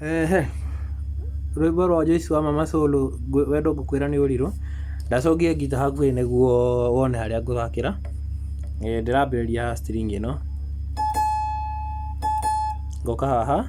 rwĩmbo rwa Joyce wa Mama Soul wendo ngũkwĩra nĩ ũrirũ. Ndacokia ngita hakuhĩ nĩguo wone harĩa ngũthakĩra. Ndĩrambĩrĩria string ĩno, ngoka haha,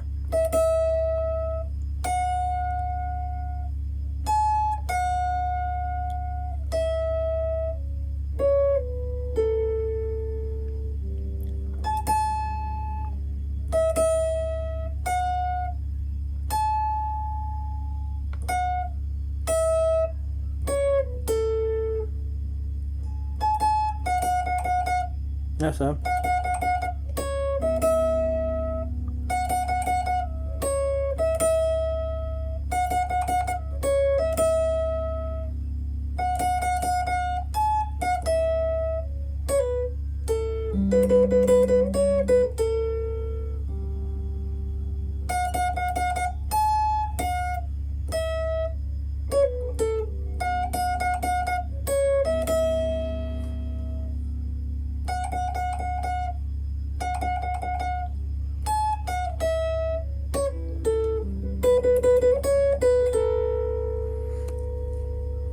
sasa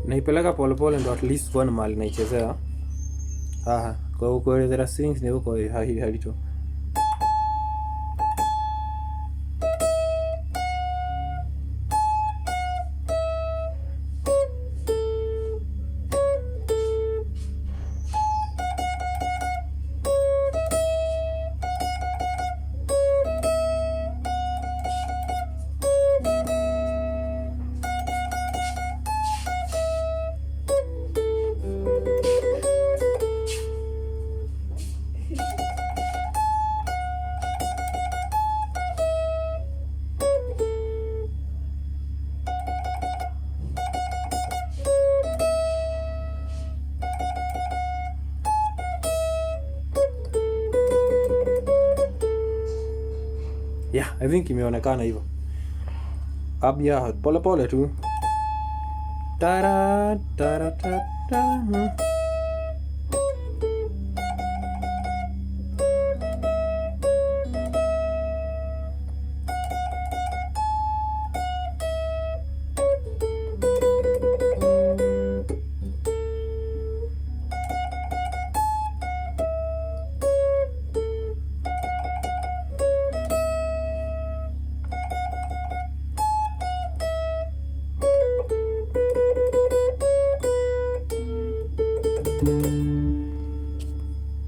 naipeleka polepole ndo at least one mali naichezea. Kwa kuelezea strings ni huko halito. Yeah, I think imeonekana hivyo. Abia pole pole tu. Tara tara tara.